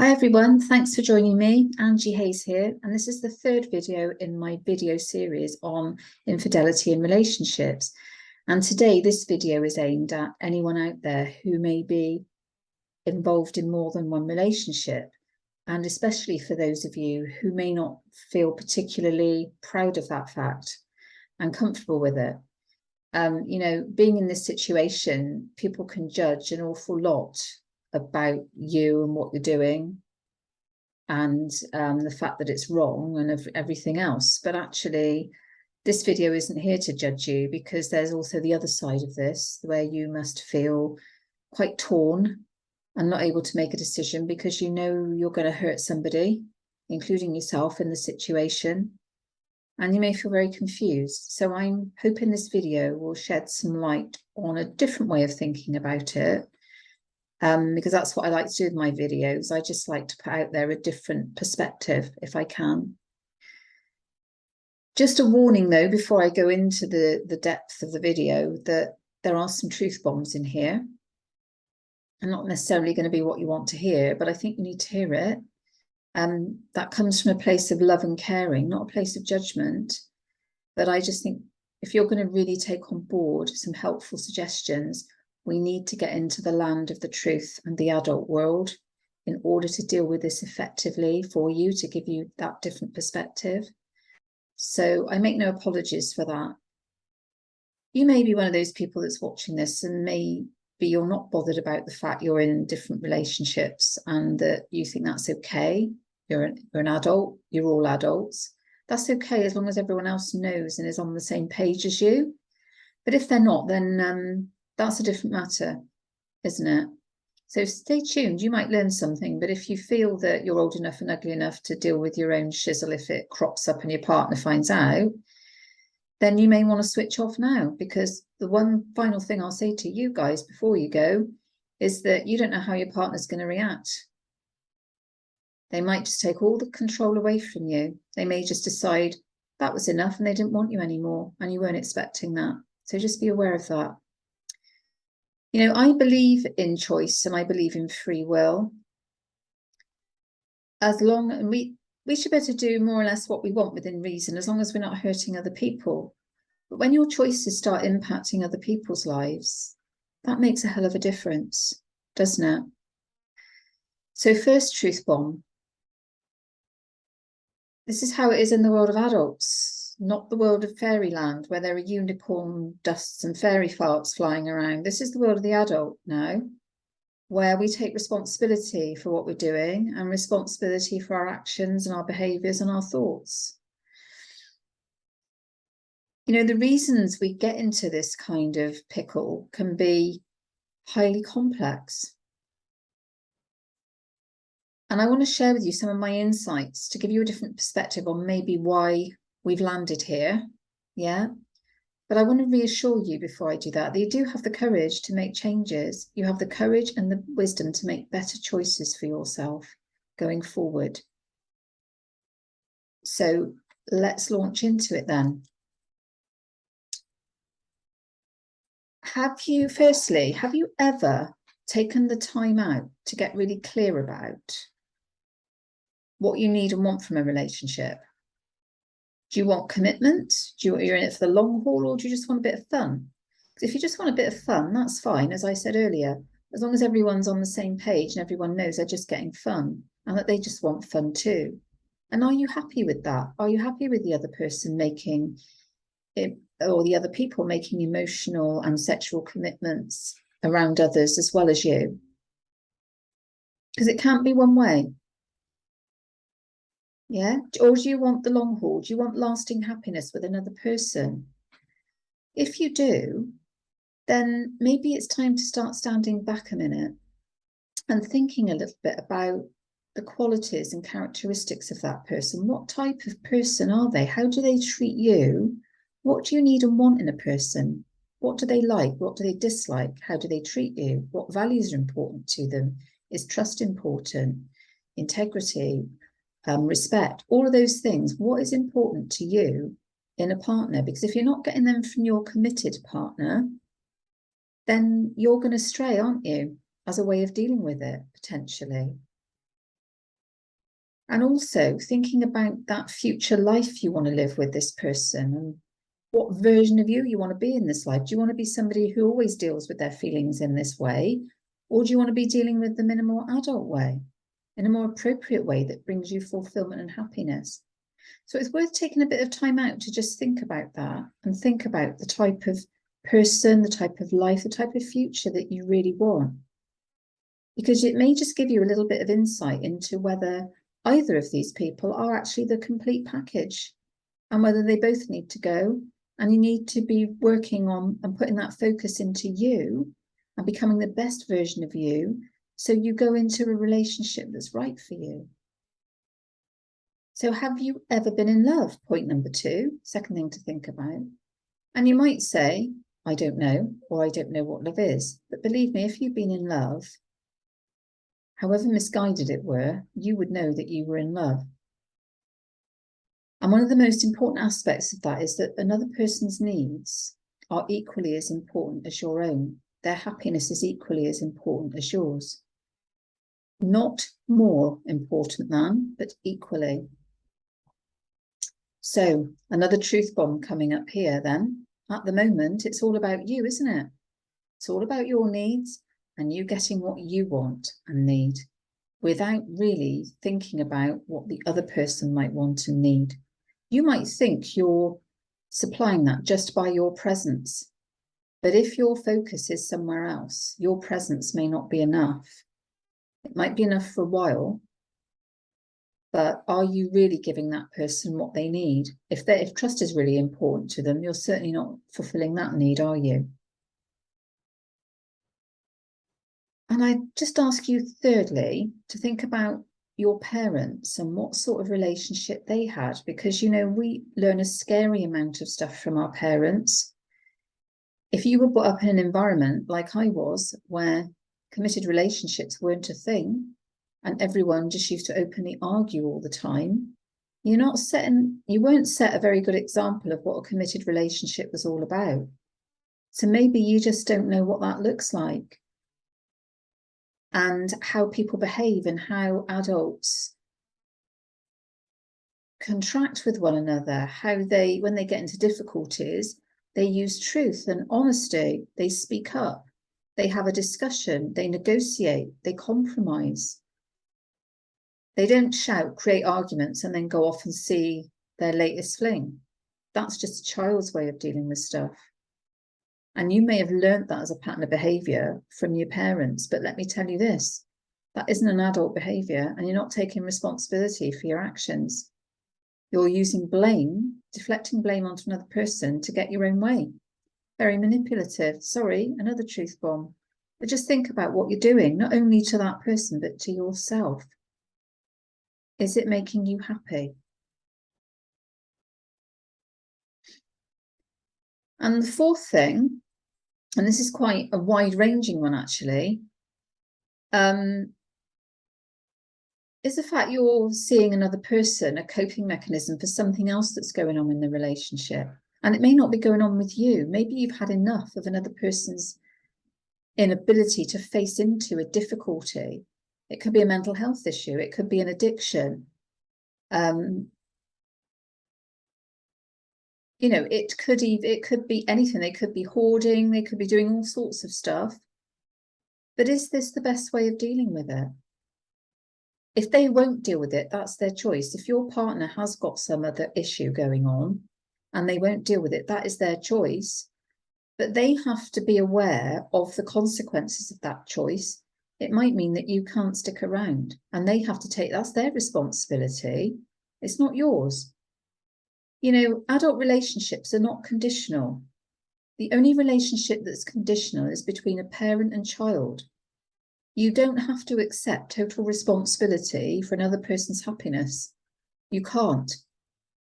Hi everyone, thanks for joining me. Angie Hayes here, and this is the third video in my video series on infidelity in relationships. And today this video is aimed at anyone out there who may be involved in more than one relationship, and especially for those of you who may not feel particularly proud of that fact and comfortable with it. Being in this situation, people can judge an awful lot about you and what you're doing, and the fact that it's wrong and everything else. But actually, this video isn't here to judge you, because there's also the other side of this, where you must feel quite torn and not able to make a decision because you know you're going to hurt somebody, including yourself, in the situation. And you may feel very confused. So I'm hoping this video will shed some light on a different way of thinking about it. Because that's what I like to do with my videos. I just like to put out there a different perspective if I can. Just a warning though, before I go into the depth of the video, that there are some truth bombs in here. And not necessarily going to be what you want to hear, but I think you need to hear it. That comes from a place of love and caring, not a place of judgment. But I just think if you're going to really take on board some helpful suggestions, we need to get into the land of the truth and the adult world in order to deal with this effectively for you, to give you that different perspective. So I make no apologies for that. You may be one of those people that's watching this and maybe you're not bothered about the fact you're in different relationships and that you think that's okay. You're an adult, you're all adults. That's okay as long as everyone else knows and is on the same page as you. But if they're not, then that's a different matter, isn't it? So stay tuned. You might learn something, but if you feel that you're old enough and ugly enough to deal with your own shizzle if it crops up and your partner finds out, then you may want to switch off now, because the one final thing I'll say to you guys before you go is that you don't know how your partner's going to react. They might just take all the control away from you. They may just decide that was enough and they didn't want you anymore, and you weren't expecting that. So just be aware of that. You know, I believe in choice and I believe in free will. As long as we should be able to do more or less what we want within reason, as long as we're not hurting other people. But when your choices start impacting other people's lives, that makes a hell of a difference, doesn't it? So first truth bomb. This is how it is in the world of adults, not the world of fairyland where there are unicorn dusts and fairy farts flying around. This is the world of the adult now, where we take responsibility for what we're doing and responsibility for our actions and our behaviours and our thoughts. You know, the reasons we get into this kind of pickle can be highly complex. And I want to share with you some of my insights to give you a different perspective on maybe why we've landed here. Yeah. But I want to reassure you before I do that you do have the courage to make changes. You have the courage and the wisdom to make better choices for yourself going forward. So let's launch into it then. Have you ever taken the time out to get really clear about what you need and want from a relationship? Do you want commitment? You're in it for the long haul, or do you just want a bit of fun? If you just want a bit of fun, that's fine. As I said earlier, as long as everyone's on the same page and everyone knows they're just getting fun and that they just want fun too. And are you happy with that? Are you happy with the other person making it, or the other people making emotional and sexual commitments around others as well as you? Because it can't be one way. Yeah? Or do you want the long haul? Do you want lasting happiness with another person? If you do, then maybe it's time to start standing back a minute and thinking a little bit about the qualities and characteristics of that person. What type of person are they? How do they treat you? What do you need and want in a person? What do they like? What do they dislike? How do they treat you? What values are important to them? Is trust important? Integrity? Respect, all of those things. What is important to you in a partner? Because if you're not getting them from your committed partner, then you're going to stray, aren't you, as a way of dealing with it, potentially. And also thinking about that future life you want to live with this person, and what version of you want to be in this life. Do you want to be somebody who always deals with their feelings in this way? Or do you want to be dealing with them in a more adult way, in a more appropriate way that brings you fulfillment and happiness? So it's worth taking a bit of time out to just think about that, and think about the type of person, the type of life, the type of future that you really want. Because it may just give you a little bit of insight into whether either of these people are actually the complete package, and whether they both need to go, and you need to be working on and putting that focus into you and becoming the best version of you, so you go into a relationship that's right for you. So have you ever been in love? Point number 2, second thing to think about. And you might say, I don't know, or I don't know what love is. But believe me, if you've been in love, however misguided it were, you would know that you were in love. And one of the most important aspects of that is that another person's needs are equally as important as your own. Their happiness is equally as important as yours. Not more important than, but equally. So another truth bomb coming up here then. At the moment, it's all about you, isn't it? It's all about your needs and you getting what you want and need, without really thinking about what the other person might want and need. You might think you're supplying that just by your presence, but if your focus is somewhere else, your presence may not be enough. It might be enough for a while, but are you really giving that person what they need? If trust is really important to them, you're certainly not fulfilling that need, are you? And I just ask you, thirdly, to think about your parents and what sort of relationship they had, because, you know, we learn a scary amount of stuff from our parents. If you were brought up in an environment like I was, where committed relationships weren't a thing, and everyone just used to openly argue all the time, you weren't set a very good example of what a committed relationship was all about. So maybe you just don't know what that looks like, and how people behave, and how adults contract with one another, how when they get into difficulties, they use truth and honesty, they speak up, they have a discussion, they negotiate, they compromise. They don't shout, create arguments, and then go off and see their latest fling. That's just a child's way of dealing with stuff. And you may have learnt that as a pattern of behaviour from your parents, but let me tell you this, that isn't an adult behaviour, and you're not taking responsibility for your actions. You're using blame, deflecting blame onto another person to get your own way. Very manipulative. Sorry, another truth bomb. But just think about what you're doing, not only to that person, but to yourself. Is it making you happy? And the fourth thing, and this is quite a wide-ranging one actually, is the fact you're seeing another person, a coping mechanism for something else that's going on in the relationship. And it may not be going on with you. Maybe you've had enough of another person's inability to face into a difficulty. It could be a mental health issue. It could be an addiction. You know, it could be anything. They could be hoarding. They could be doing all sorts of stuff. But is this the best way of dealing with it? If they won't deal with it, that's their choice. If your partner has got some other issue going on and they won't deal with it, that is their choice. But they have to be aware of the consequences of that choice. It might mean that you can't stick around, and they have to that's their responsibility. It's not yours. You know, adult relationships are not conditional. The only relationship that's conditional is between a parent and child. You don't have to accept total responsibility for another person's happiness. You can't.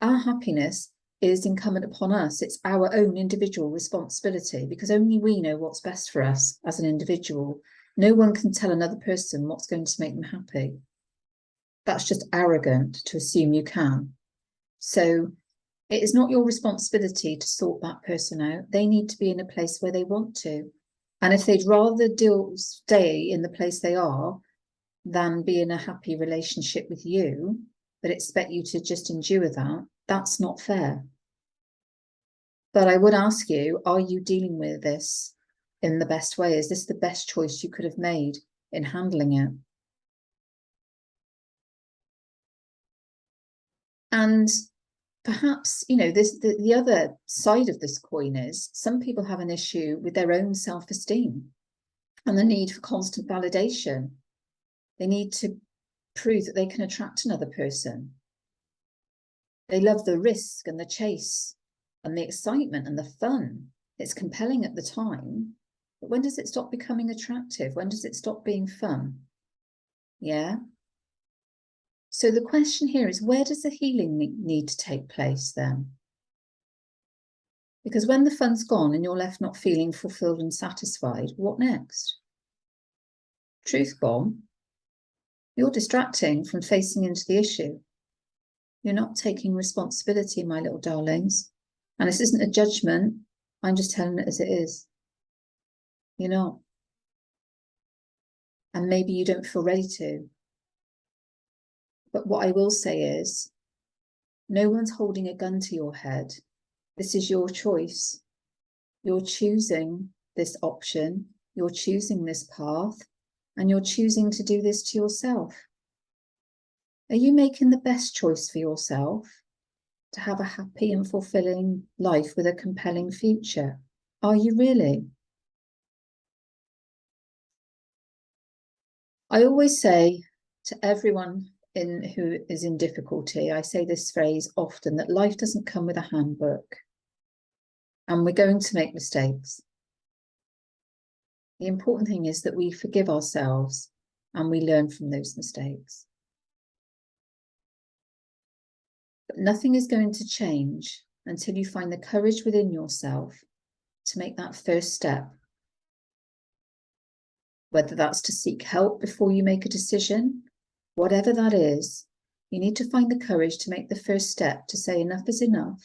Our happiness is incumbent upon us. It's our own individual responsibility, because only we know what's best for us as an individual. No one can tell another person what's going to make them happy. That's just arrogant to assume you can. So it is not your responsibility to sort that person out. They need to be in a place where they want to. And if they'd rather stay in the place they are, than be in a happy relationship with you, but expect you to just endure that. That's not fair. But I would ask you, are you dealing with this in the best way? Is this the best choice you could have made in handling it? And perhaps, you know, the other side of this coin is some people have an issue with their own self-esteem and the need for constant validation. They need to prove that they can attract another person. They love the risk and the chase and the excitement and the fun. It's compelling at the time, but when does it stop becoming attractive? When does it stop being fun? Yeah. So the question here is, where does the healing need to take place then? Because when the fun's gone and you're left not feeling fulfilled and satisfied, what next? Truth bomb. You're distracting from facing into the issue. You're not taking responsibility, my little darlings. And this isn't a judgment. I'm just telling it as it is. You're not. And maybe you don't feel ready to. But what I will say is, no one's holding a gun to your head. This is your choice. You're choosing this option. You're choosing this path. And you're choosing to do this to yourself. Are you making the best choice for yourself to have a happy and fulfilling life with a compelling future? Are you really? I always say to everyone who is in difficulty, I say this phrase often, that life doesn't come with a handbook and we're going to make mistakes. The important thing is that we forgive ourselves and we learn from those mistakes. But nothing is going to change until you find the courage within yourself to make that first step. Whether that's to seek help before you make a decision, whatever that is, you need to find the courage to make the first step to say enough is enough.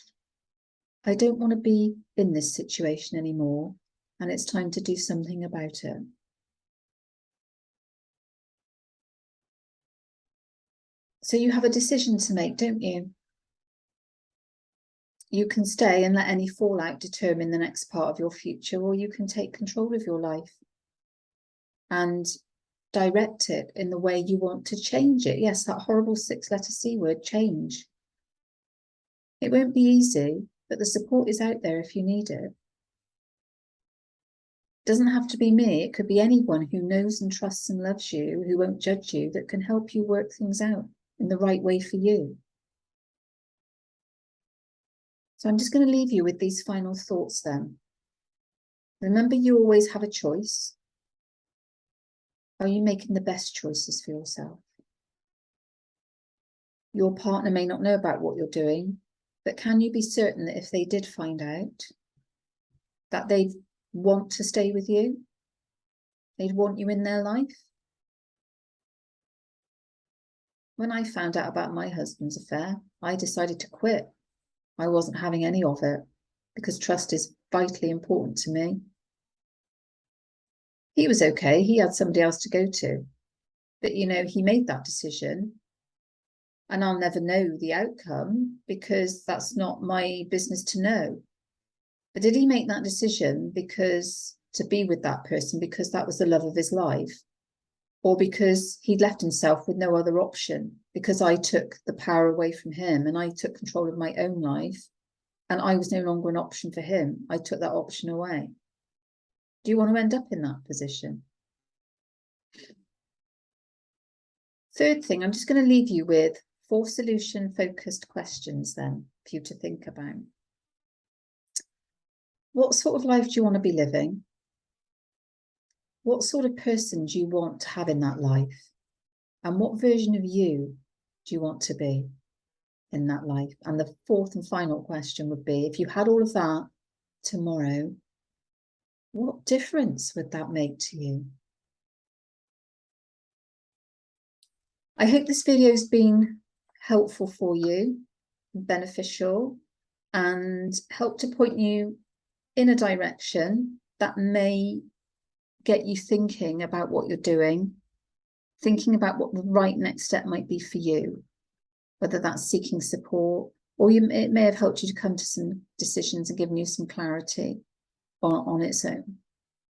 I don't want to be in this situation anymore, and it's time to do something about it. So you have a decision to make, don't you? You can stay and let any fallout determine the next part of your future, or you can take control of your life and direct it in the way you want to change it. Yes, that horrible 6-letter C word, change. It won't be easy, but the support is out there if you need it. It doesn't have to be me. It could be anyone who knows and trusts and loves you, who won't judge you, that can help you work things out in the right way for you. So I'm just going to leave you with these final thoughts then. Remember, you always have a choice. Are you making the best choices for yourself? Your partner may not know about what you're doing, but can you be certain that if they did find out, that they'd want to stay with you? They'd want you in their life? When I found out about my husband's affair, I decided to quit. I wasn't having any of it because trust is vitally important to me. He was okay. He had somebody else to go to. But, you know, he made that decision. And I'll never know the outcome because that's not my business to know. But did he make that decision because to be with that person because that was the love of his life? Or because he'd left himself with no other option? Because I took the power away from him and I took control of my own life and I was no longer an option for him. I took that option away. Do you want to end up in that position? Third thing, I'm just going to leave you with 4 solution-focused questions then for you to think about. What sort of life do you want to be living? What sort of person do you want to have in that life? And what version of you do you want to be in that life? And the 4th and final question would be, if you had all of that tomorrow, what difference would that make to you? I hope this video has been helpful for you, beneficial, and help to point you in a direction that may get you thinking about what you're doing thinking about what the right next step might be for you, whether that's seeking support, or it may have helped you to come to some decisions and given you some clarity on its own.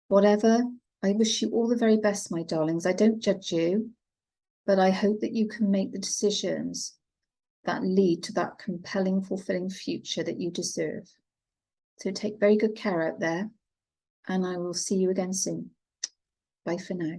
Whatever, I wish you all the very best, my darlings. I don't judge you, but I hope that you can make the decisions that lead to that compelling, fulfilling future that you deserve. So take very good care out there, and I will see you again soon. Bye for now.